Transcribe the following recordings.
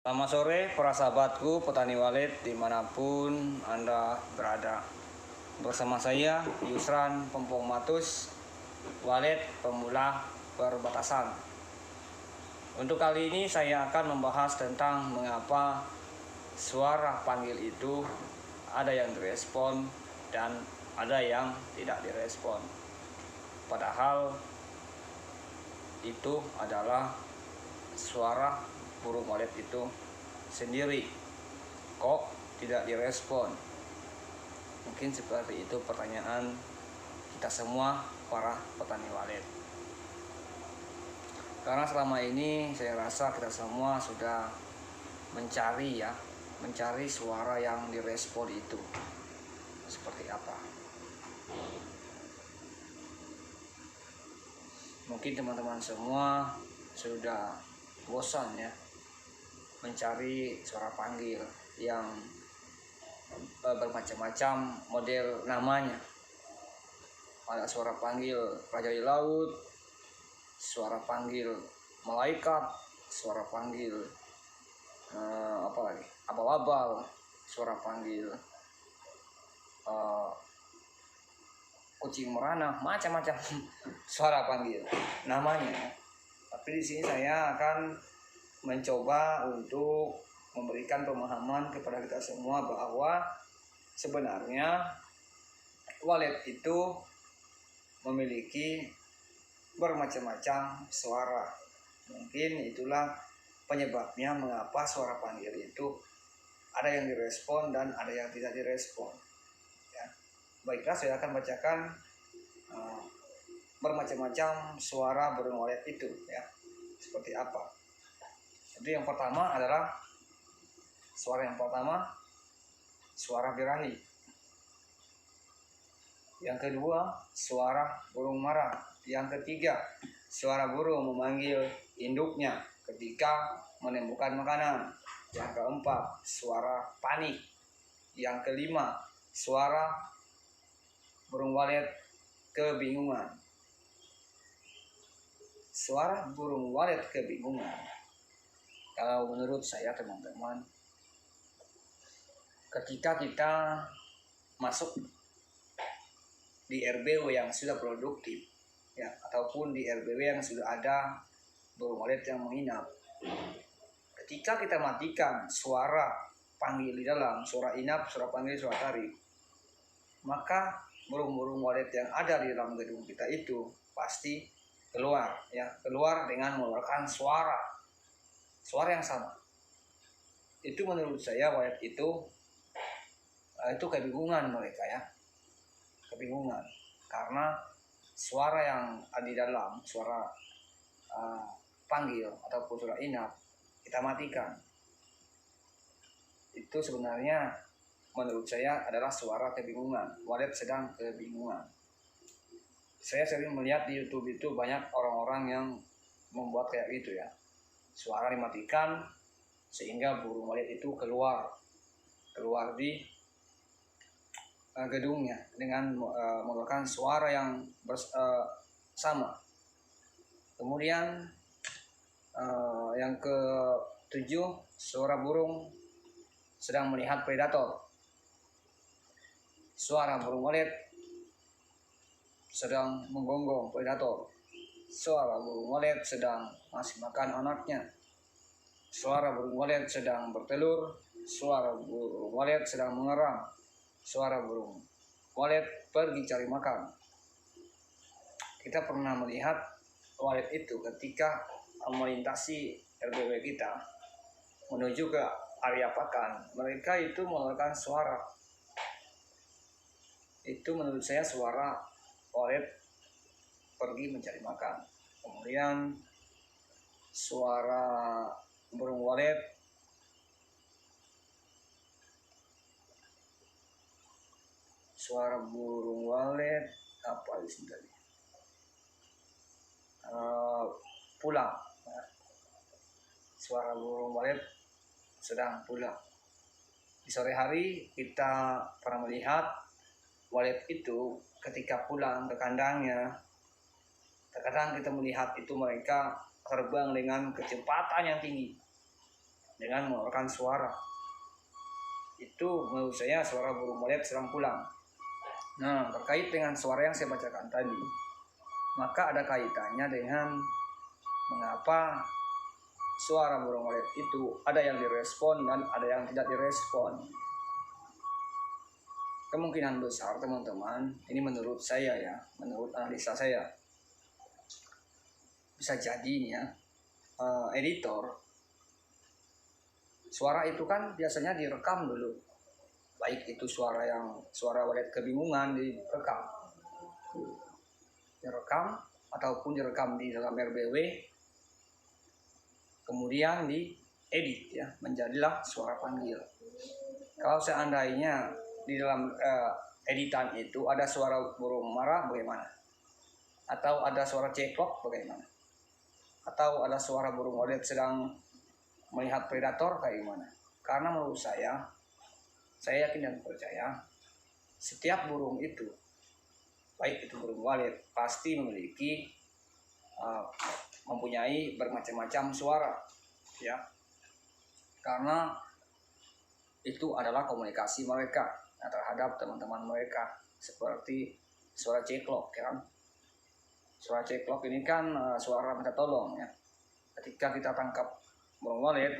Selamat sore para sahabatku petani walet dimanapun Anda berada. Bersama saya Yusran Pempong Matus, walet pemula perbatasan. Untuk kali ini saya akan membahas tentang mengapa suara panggil itu ada yang direspon dan ada yang tidak direspon. Padahal itu adalah suara burung walet itu sendiri, kok tidak direspon? Mungkin seperti itu pertanyaan kita semua para petani walet. Karena selama ini saya rasa kita semua sudah mencari suara yang direspon itu seperti apa. Mungkin teman-teman semua sudah bosan ya mencari suara panggil yang bermacam-macam model namanya. Ada suara panggil raja di laut, suara panggil malaikat, suara panggil abal-abal, suara panggil kucing merana, macam-macam suara panggil namanya. Tapi di sini saya akan mencoba untuk memberikan pemahaman kepada kita semua bahwa sebenarnya walet itu memiliki bermacam-macam suara. Mungkin itulah penyebabnya mengapa suara panggil itu ada yang direspon dan ada yang tidak direspon. Ya. Baiklah, saya akan bacakan bermacam-macam suara burung walet itu ya. Seperti apa? Jadi yang pertama adalah suara birahi. Yang kedua, suara burung marah. Yang ketiga, suara burung memanggil induknya ketika menemukan makanan. Yang keempat, suara panik. Yang kelima, suara burung walet kebingungan. Suara burung walet kebingungan, kalau menurut saya teman-teman, ketika kita masuk di RBW yang sudah produktif ya, ataupun di RBW yang sudah ada burung walet yang menginap, ketika kita matikan suara panggil di dalam, suara inap, suara panggil, suara tarik, maka burung-burung walet yang ada di dalam gedung kita itu pasti keluar dengan mengeluarkan suara yang sama. Itu menurut saya walet itu kebingungan mereka ya. Kebingungan karena suara yang ada di dalam, suara panggil ataupun suara inap kita matikan. Itu sebenarnya menurut saya adalah suara kebingungan. Walet sedang kebingungan. Saya sering melihat di YouTube itu banyak orang-orang yang membuat kayak gitu ya. Suara dimatikan sehingga burung walet itu keluar di gedungnya dengan mengeluarkan suara yang sama. Kemudian yang ketujuh, suara burung sedang melihat predator. Suara burung walet sedang menggonggong predator. Suara burung walet sedang masih makan anaknya. Suara burung walet sedang bertelur. Suara burung walet sedang mengerang. Suara burung walet pergi cari makan. Kita pernah melihat walet itu ketika melintasi RBW kita menuju ke area pakan. Mereka itu mengeluarkan suara. Itu menurut saya suara walet pergi mencari makan. Kemudian suara burung walet apa di sini tadi? Pulang. Suara burung walet sedang pulang. Di sore hari kita pernah melihat walet itu ketika pulang ke kandangnya, terkadang kita melihat itu mereka terbang dengan kecepatan yang tinggi. dengan mengeluarkan suara. Itu menurut saya suara burung walet sedang pulang. Nah, terkait dengan suara yang saya bacakan tadi, maka ada kaitannya dengan mengapa suara burung walet itu ada yang direspon dan ada yang tidak direspon. Kemungkinan besar teman-teman, ini menurut saya ya, menurut analisa saya, bisa jadi nih ya, editor, suara itu kan biasanya direkam dulu, baik itu suara walet kebingungan direkam ataupun direkam di dalam RBW, kemudian diedit ya, menjadilah suara panggil. Kalau seandainya di dalam editan itu ada suara burung marah, bagaimana? Atau ada suara ceklok, bagaimana? Atau ada suara burung walet sedang melihat predator, kayak gimana? Karena menurut saya yakin dan percaya setiap burung itu, baik itu burung walet, pasti memiliki mempunyai bermacam-macam suara ya, karena itu adalah komunikasi mereka terhadap teman-teman mereka, seperti suara ceklok ya kan. Suara ceklok ini kan suara minta tolong ya. Ketika kita tangkap burung walet,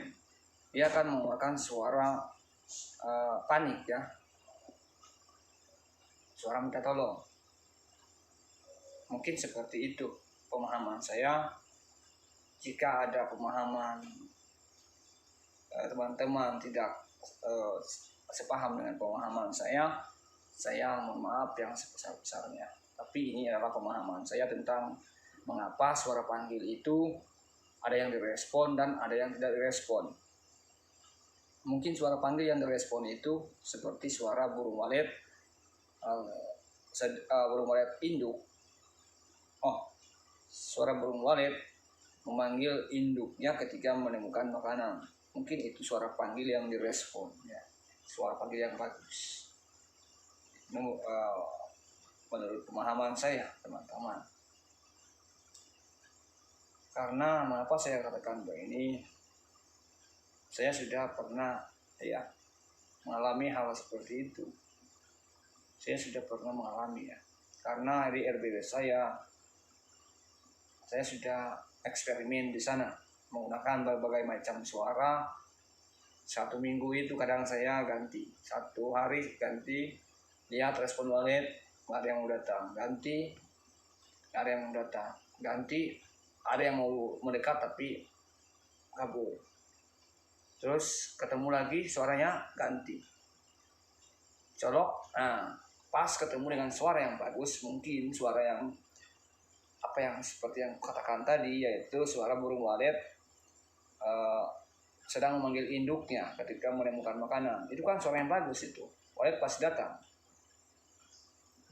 dia akan mengeluarkan suara panik ya, suara minta tolong. Mungkin seperti itu pemahaman saya. Jika ada pemahaman teman-teman tidak sepaham dengan pemahaman saya mohon maaf yang sebesar-besarnya. Tapi ini adalah pemahaman saya tentang mengapa suara panggil itu ada yang direspon dan ada yang tidak direspon. Mungkin suara panggil yang direspon itu seperti suara burung walet, burung walet induk. Suara burung walet memanggil induknya ketika menemukan makanan. Mungkin itu suara panggil yang direspon ya, suara panggil yang bagus. Menurut pemahaman saya teman-teman. Karena mengapa saya katakan begini, saya sudah pernah ya mengalami hal seperti itu. Saya sudah pernah mengalami ya, karena di RBW saya sudah eksperimen di sana menggunakan berbagai macam suara. Satu minggu itu kadang saya ganti, satu hari ganti, lihat respon walet, nggak ada yang mau datang, ganti, nggak ada yang mau datang, ganti, ada yang mau mendekat tapi kabur. Terus ketemu lagi suaranya ganti, colok, nah pas ketemu dengan suara yang bagus, mungkin suara yang seperti yang katakan tadi, yaitu suara burung walet sedang memanggil induknya ketika menemukan makanan. Itu kan suara yang bagus, itu walet pasti datang.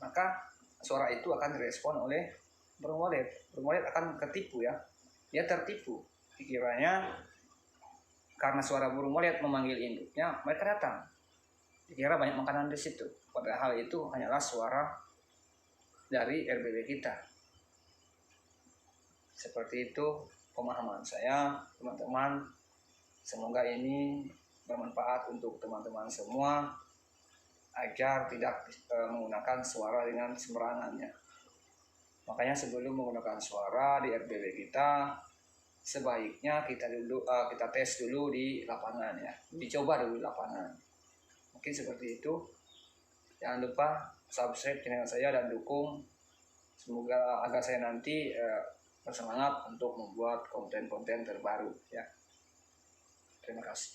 Maka suara itu akan direspon oleh burung walet. Burung walet akan ketipu ya, dia tertipu. Dikiranya karena suara burung walet memanggil induknya, mereka datang. Dikira banyak makanan di situ. Padahal itu hanyalah suara dari RBW kita. Seperti itu pemahaman saya teman-teman. Semoga ini bermanfaat untuk teman-teman semua agar tidak menggunakan suara dengan sembarangannya. Makanya sebelum menggunakan suara di RBW kita, sebaiknya kita tes dulu di lapangan ya, dicoba dulu di lapangan. Mungkin seperti itu. Jangan lupa subscribe channel saya dan dukung, semoga agar saya nanti bersemangat untuk membuat konten-konten terbaru ya. Terima kasih.